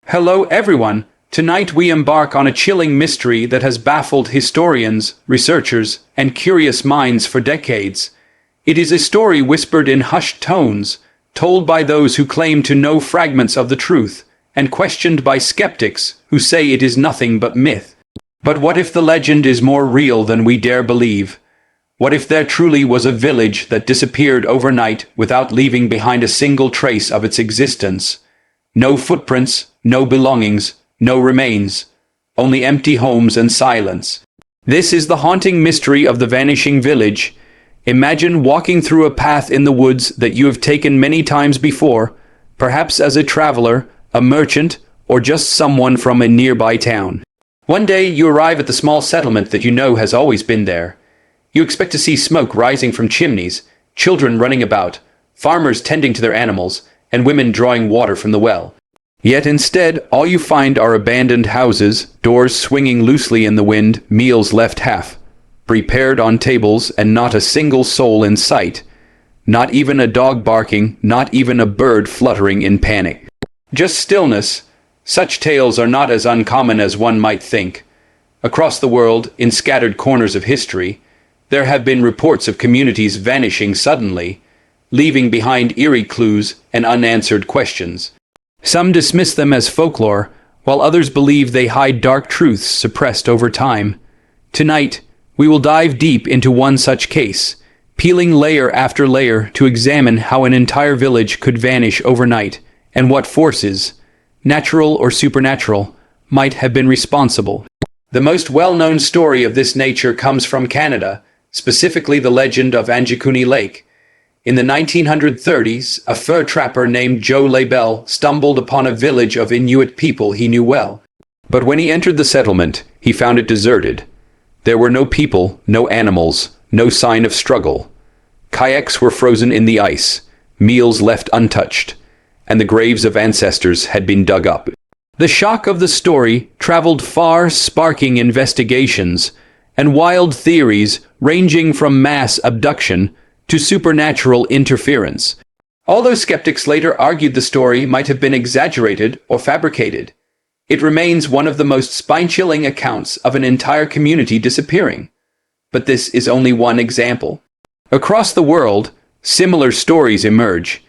Hello everyone! Tonight we embark on a chilling mystery that has baffled historians, researchers, and curious minds for decades. It is a story whispered in hushed tones, told by those who claim to know fragments of the truth, and questioned by skeptics who say it is nothing but myth. But what if the legend is more real than we dare believe? What if there truly was a village that disappeared overnight without leaving behind a single trace of its existence? No footprints, no belongings, no remains, only empty homes and silence. This is the haunting mystery of the vanishing village. Imagine walking through a path in the woods that you have taken many times before, perhaps as a traveler, a merchant, or just someone from a nearby town. One day you arrive at the small settlement that you know has always been there. You expect to see smoke rising from chimneys, children running about, farmers tending to their animals, and women drawing water from the well. Yet instead, all you find are abandoned houses, doors swinging loosely in the wind, meals left half prepared on tables, and not a single soul in sight. Not even a dog barking, not even a bird fluttering in panic. Just stillness. Such tales are not as uncommon as one might think. Across the world, in scattered corners of history, there have been reports of communities vanishing suddenly, leaving behind eerie clues and unanswered questions. Some dismiss them as folklore, while others believe they hide dark truths suppressed over time. Tonight, we will dive deep into one such case, peeling layer after layer to examine how an entire village could vanish overnight, and what forces, natural or supernatural, might have been responsible. The most well-known story of this nature comes from Canada, specifically the legend of Anjikuni Lake. In the 1930s, a fur trapper named Joe Labelle stumbled upon a village of Inuit people he knew well. But when he entered the settlement, he found it deserted. There were no people, no animals, no sign of struggle. Kayaks were frozen in the ice, meals left untouched, and the graves of ancestors had been dug up. The shock of the story traveled far, sparking investigations and wild theories ranging from mass abduction to supernatural interference. Although skeptics later argued the story might have been exaggerated or fabricated, it remains one of the most spine-chilling accounts of an entire community disappearing. But this is only one example. Across the world, similar stories emerge.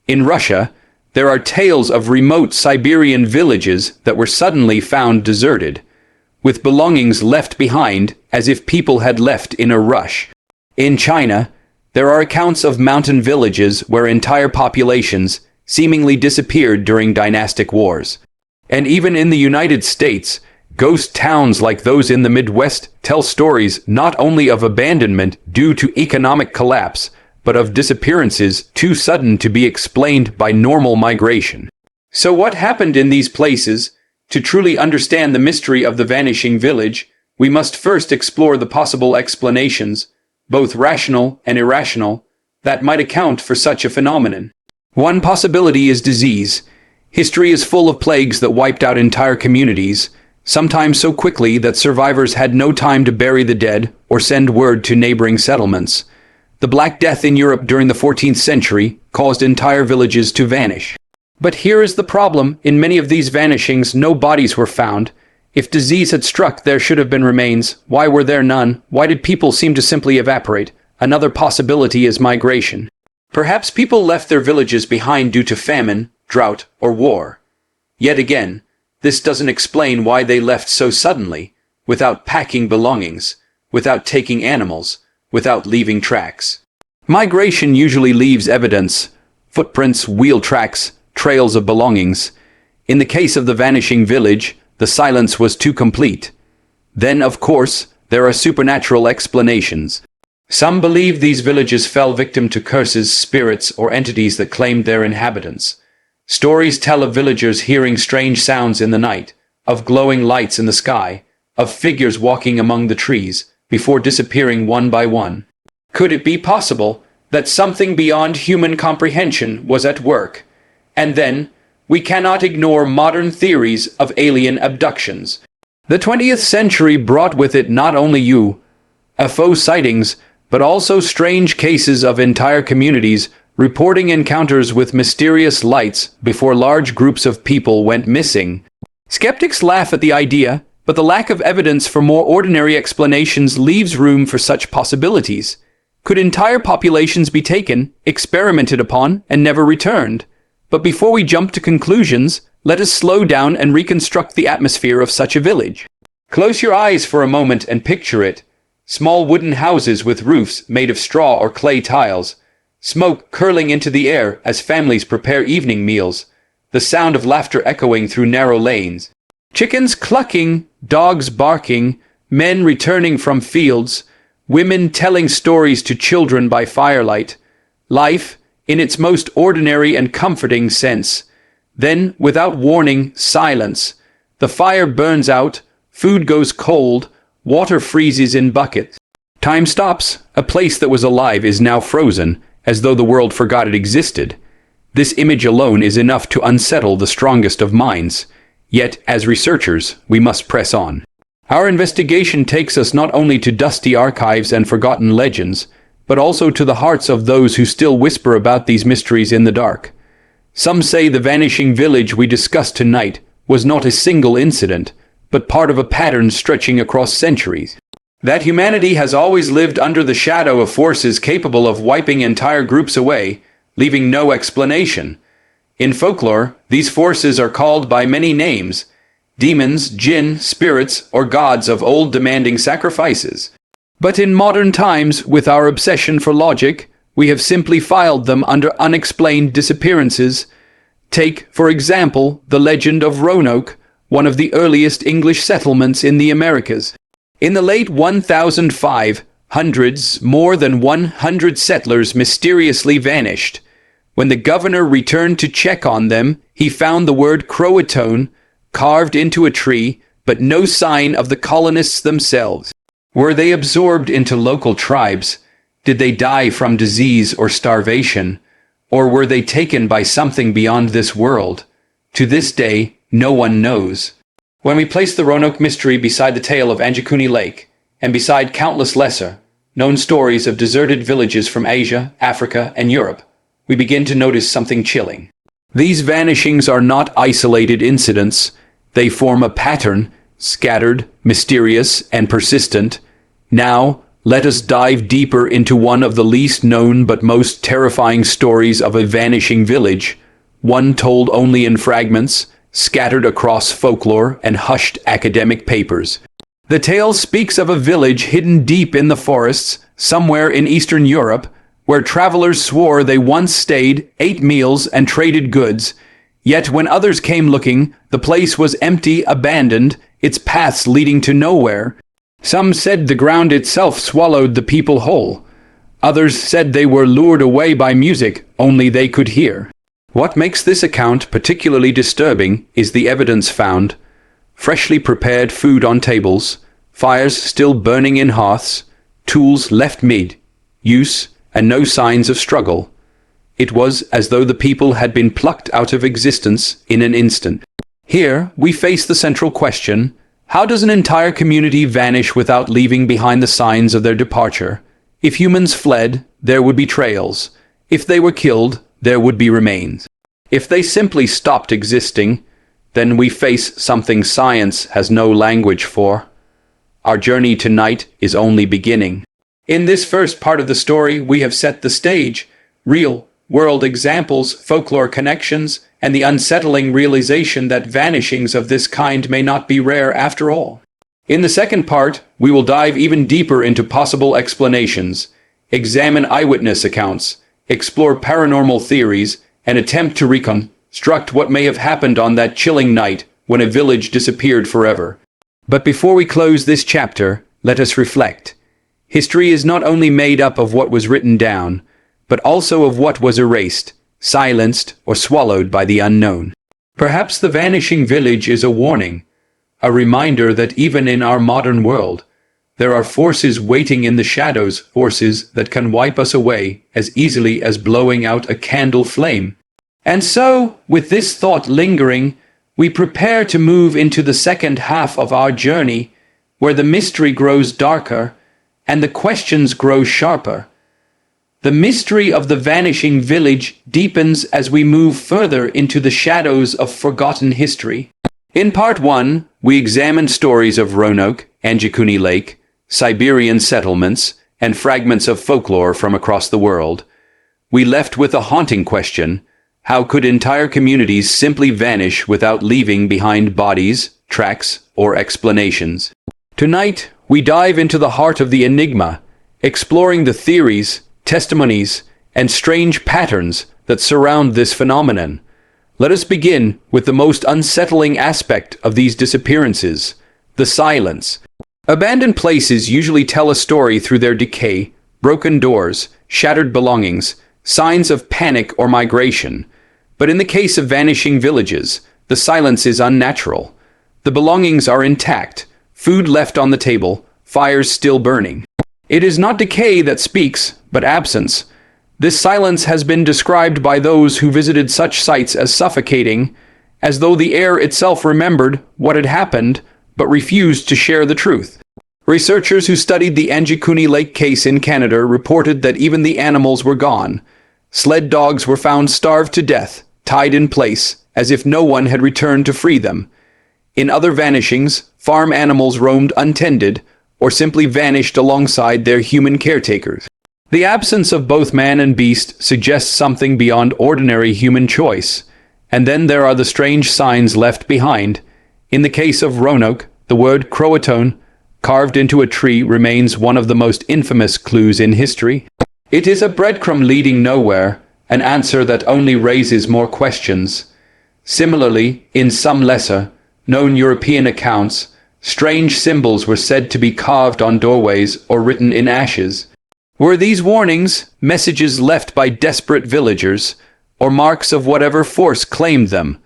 In Russia, there are tales of remote Siberian villages that were suddenly found deserted, with belongings left behind as if people had left in a rush. In China, there are accounts of mountain villages where entire populations seemingly disappeared during dynastic wars. And even in the United States, ghost towns like those in the Midwest tell stories not only of abandonment due to economic collapse, but of disappearances too sudden to be explained by normal migration. So what happened in these places? To truly understand the mystery of the vanishing village, we must first explore the possible explanations, both rational and irrational, that might account for such a phenomenon. One possibility is disease. History is full of plagues that wiped out entire communities, sometimes so quickly that survivors had no time to bury the dead or send word to neighboring settlements. The Black Death in Europe during the 14th century caused entire villages to vanish. But here is the problem: in many of these vanishings, no bodies were found. If disease had struck, there should have been remains. Why were there none? Why did people seem to simply evaporate? Another possibility is migration. Perhaps people left their villages behind due to famine, drought, or war. Yet again, this doesn't explain why they left so suddenly, without packing belongings, without taking animals, without leaving tracks. Migration usually leaves evidence: footprints, wheel tracks, trails of belongings. In the case of the vanishing village, the silence was too complete. Then, of course, there are supernatural explanations. Some believe these villages fell victim to curses, spirits, or entities that claimed their inhabitants. Stories tell of villagers hearing strange sounds in the night, of glowing lights in the sky, of figures walking among the trees, before disappearing one by one. Could it be possible that something beyond human comprehension was at work? And then, we cannot ignore modern theories of alien abductions. The 20th century brought with it not only UFO sightings, but also strange cases of entire communities reporting encounters with mysterious lights before large groups of people went missing. Skeptics laugh at the idea, but the lack of evidence for more ordinary explanations leaves room for such possibilities. Could entire populations be taken, experimented upon, and never returned? But before we jump to conclusions, let us slow down and reconstruct the atmosphere of such a village. Close your eyes for a moment and picture it. Small wooden houses with roofs made of straw or clay tiles. Smoke curling into the air as families prepare evening meals. The sound of laughter echoing through narrow lanes. Chickens clucking, dogs barking, men returning from fields, women telling stories to children by firelight. Life, in its most ordinary and comforting sense. Then, without warning, silence. The fire burns out, food goes cold, water freezes in buckets. Time stops. A place that was alive is now frozen, as though the world forgot it existed. This image alone is enough to unsettle the strongest of minds. Yet, as researchers, we must press on. Our investigation takes us not only to dusty archives and forgotten legends, but also to the hearts of those who still whisper about these mysteries in the dark. Some say the vanishing village we discussed tonight was not a single incident, but part of a pattern stretching across centuries. That humanity has always lived under the shadow of forces capable of wiping entire groups away, leaving no explanation. In folklore, these forces are called by many names: demons, jinn, spirits, or gods of old demanding sacrifices. But in modern times, with our obsession for logic, we have simply filed them under unexplained disappearances. Take, for example, the legend of Roanoke, one of the earliest English settlements in the Americas. In the late 1500s, more than 100 settlers mysteriously vanished. When the governor returned to check on them, he found the word Croatoan carved into a tree, but no sign of the colonists themselves. Were they absorbed into local tribes? Did they die from disease or starvation? Or were they taken by something beyond this world? To this day, no one knows. When we place the Roanoke mystery beside the tale of Anjikuni Lake, and beside countless lesser-known stories of deserted villages from Asia, Africa, and Europe, we begin to notice something chilling. These vanishings are not isolated incidents. They form a pattern, scattered, mysterious, and persistent. Now, let us dive deeper into one of the least known but most terrifying stories of a vanishing village, one told only in fragments, scattered across folklore and hushed academic papers. The tale speaks of a village hidden deep in the forests, somewhere in Eastern Europe, where travelers swore they once stayed, ate meals, and traded goods. Yet when others came looking, the place was empty, abandoned, its paths leading to nowhere. Some said the ground itself swallowed the people whole. Others said they were lured away by music only they could hear. What makes this account particularly disturbing is the evidence found: freshly prepared food on tables, fires still burning in hearths, tools left mid-use, and no signs of struggle. It was as though the people had been plucked out of existence in an instant. Here, we face the central question: how does an entire community vanish without leaving behind the signs of their departure? If humans fled, there would be trails. If they were killed, there would be remains. If they simply stopped existing, then we face something science has no language for. Our journey tonight is only beginning. In this first part of the story, we have set the stage: real-world examples, folklore connections, and the unsettling realization that vanishings of this kind may not be rare after all. In the second part, we will dive even deeper into possible explanations, examine eyewitness accounts, explore paranormal theories, and attempt to reconstruct what may have happened on that chilling night when a village disappeared forever. But before we close this chapter, let us reflect. History is not only made up of what was written down, but also of what was erased, silenced, or swallowed by the unknown. Perhaps the vanishing village is a warning, a reminder that even in our modern world, there are forces waiting in the shadows, forces that can wipe us away as easily as blowing out a candle flame. And so, with this thought lingering, we prepare to move into the second half of our journey, where the mystery grows darker and the questions grow sharper. The mystery of the vanishing village deepens as we move further into the shadows of forgotten history. In Part 1, we examined stories of Roanoke, Anjikuni Lake, Siberian settlements, and fragments of folklore from across the world. We left with a haunting question: how could entire communities simply vanish without leaving behind bodies, tracks, or explanations? Tonight, we dive into the heart of the enigma, exploring the theories, testimonies, and strange patterns that surround this phenomenon. Let us begin with the most unsettling aspect of these disappearances: the silence. Abandoned places usually tell a story through their decay, broken doors, shattered belongings, signs of panic or migration. But in the case of vanishing villages, the silence is unnatural. The belongings are intact, food left on the table, fires still burning. It is not decay that speaks, but absence. This silence has been described by those who visited such sites as suffocating, as though the air itself remembered what had happened, but refused to share the truth. Researchers who studied the Anjikuni Lake case in Canada reported that even the animals were gone. Sled dogs were found starved to death, tied in place, as if no one had returned to free them. In other vanishings, farm animals roamed untended, or simply vanished alongside their human caretakers. The absence of both man and beast suggests something beyond ordinary human choice. And then there are the strange signs left behind. In the case of Roanoke, the word Croatoan, carved into a tree, remains one of the most infamous clues in history. It is a breadcrumb leading nowhere, an answer that only raises more questions. Similarly, in some lesser-known European accounts, strange symbols were said to be carved on doorways or written in ashes. Were these warnings, messages left by desperate villagers, or marks of whatever force claimed them?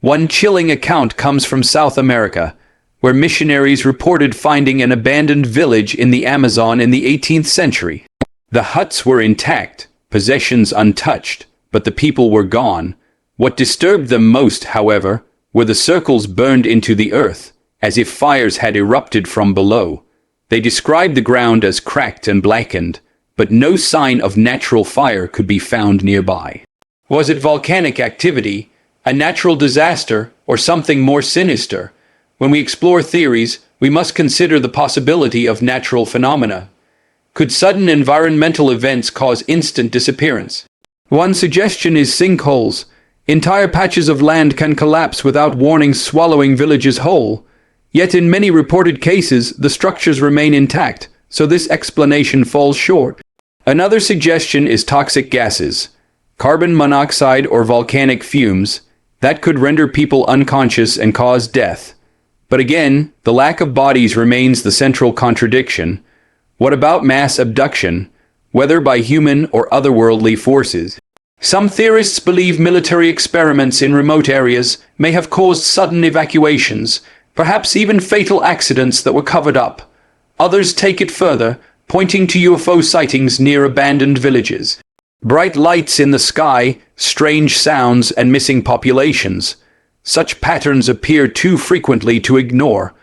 One chilling account comes from South America, where missionaries reported finding an abandoned village in the Amazon in the 18th century. The huts were intact, possessions untouched, but the people were gone. What disturbed them most, however, were the circles burned into the earth, as if fires had erupted from below. They described the ground as cracked and blackened, but no sign of natural fire could be found nearby. Was it volcanic activity, a natural disaster, or something more sinister? When we explore theories, we must consider the possibility of natural phenomena. Could sudden environmental events cause instant disappearance? One suggestion is sinkholes. Entire patches of land can collapse without warning, swallowing villages whole. Yet in many reported cases, the structures remain intact, so this explanation falls short. Another suggestion is toxic gases, carbon monoxide or volcanic fumes, that could render people unconscious and cause death. But again, the lack of bodies remains the central contradiction. What about mass abduction, whether by human or otherworldly forces? Some theorists believe military experiments in remote areas may have caused sudden evacuations, perhaps even fatal accidents that were covered up. Others take it further, pointing to UFO sightings near abandoned villages. Bright lights in the sky, strange sounds, and missing populations. Such patterns appear too frequently to ignore.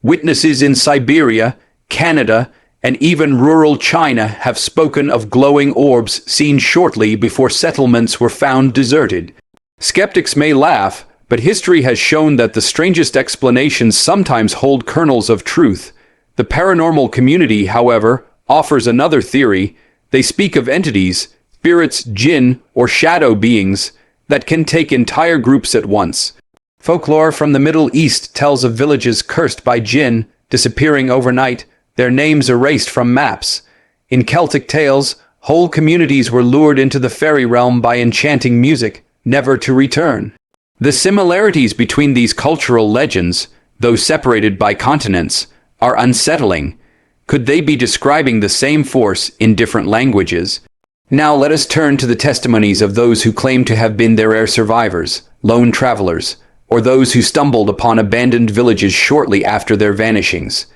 Witnesses in Siberia, Canada, and even rural China have spoken of glowing orbs seen shortly before settlements were found deserted. Skeptics may laugh, but history has shown that the strangest explanations sometimes hold kernels of truth. The paranormal community, however, offers another theory. They speak of entities, spirits, jinn, or shadow beings, that can take entire groups at once. Folklore from the Middle East tells of villages cursed by jinn, disappearing overnight, their names erased from maps. In Celtic tales, whole communities were lured into the fairy realm by enchanting music, never to return. The similarities between these cultural legends, though separated by continents, are unsettling. Could they be describing the same force in different languages? Now let us turn to the testimonies of those who claim to have been their air survivors, lone travelers, or those who stumbled upon abandoned villages shortly after their vanishings.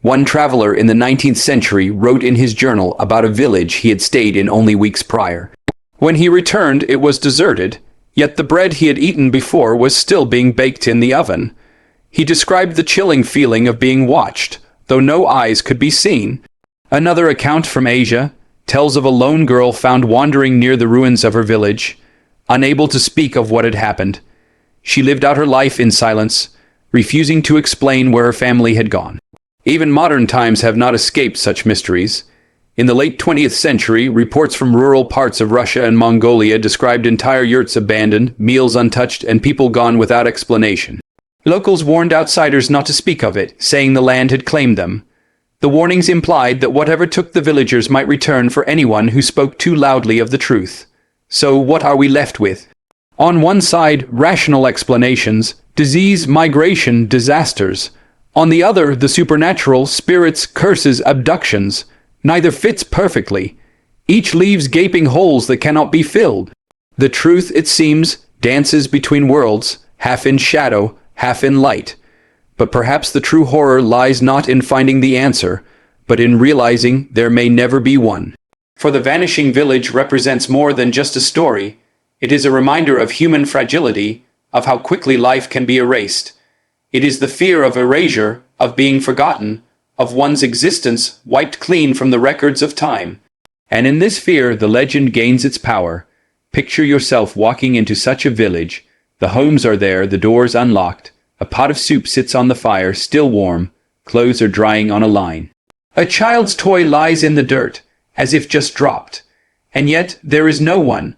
One traveler in the 19th century wrote in his journal about a village he had stayed in only weeks prior. When he returned, it was deserted, yet the bread he had eaten before was still being baked in the oven. He described the chilling feeling of being watched, though no eyes could be seen. Another account from Asia tells of a lone girl found wandering near the ruins of her village, unable to speak of what had happened. She lived out her life in silence, refusing to explain where her family had gone. Even modern times have not escaped such mysteries. In the late 20th century, reports from rural parts of Russia and Mongolia described entire yurts abandoned, meals untouched, and people gone without explanation. Locals warned outsiders not to speak of it, saying the land had claimed them. The warnings implied that whatever took the villagers might return for anyone who spoke too loudly of the truth. So what are we left with? On one side, rational explanations, disease, migration, disasters. On the other, the supernatural, spirits, curses, abductions. Neither fits perfectly. Each leaves gaping holes that cannot be filled. The truth, it seems, dances between worlds, half in shadow, half in light. But perhaps the true horror lies not in finding the answer, but in realizing there may never be one. For the Vanishing Village represents more than just a story. It is a reminder of human fragility, of how quickly life can be erased. It is the fear of erasure, of being forgotten, of one's existence wiped clean from the records of time. And in this fear, the legend gains its power. Picture yourself walking into such a village. The homes are there, the doors unlocked. A pot of soup sits on the fire, still warm. Clothes are drying on a line. A child's toy lies in the dirt, as if just dropped. And yet there is no one.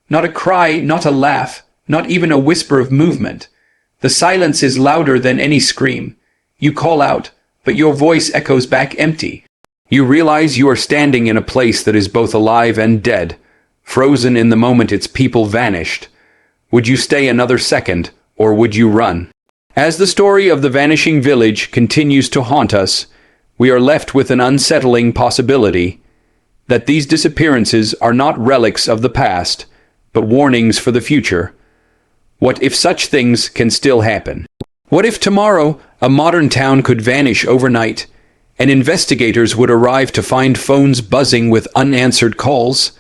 Not a cry, not a laugh, not even a whisper of movement. The silence is louder than any scream. You call out, but your voice echoes back empty. You realize you are standing in a place that is both alive and dead, frozen in the moment its people vanished. Would you stay another second, or would you run? As the story of the Vanishing Village continues to haunt us, we are left with an unsettling possibility that these disappearances are not relics of the past, but warnings for the future. What if such things can still happen? What if tomorrow a modern town could vanish overnight, and investigators would arrive to find phones buzzing with unanswered calls,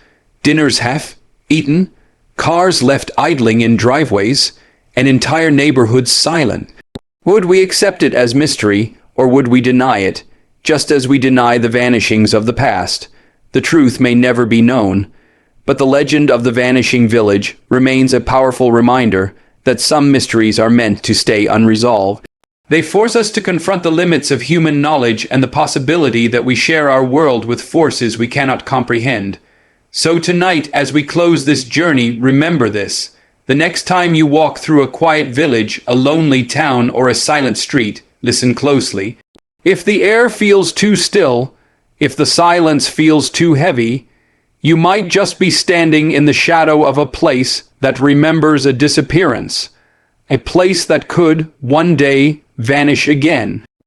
dinners half eaten, cars left idling in driveways, and entire neighborhoods silent? Would we accept it as mystery, or would we deny it, just as we deny the vanishings of the past? The truth may never be known, but the legend of the Vanishing Village remains a powerful reminder that some mysteries are meant to stay unresolved. They force us to confront the limits of human knowledge and the possibility that we share our world with forces we cannot comprehend. So tonight, as we close this journey, remember this. The next time you walk through a quiet village, a lonely town, or a silent street, listen closely. If the air feels too still, if the silence feels too heavy, you might just be standing in the shadow of a place that remembers a disappearance, a place that could, one day, vanish again.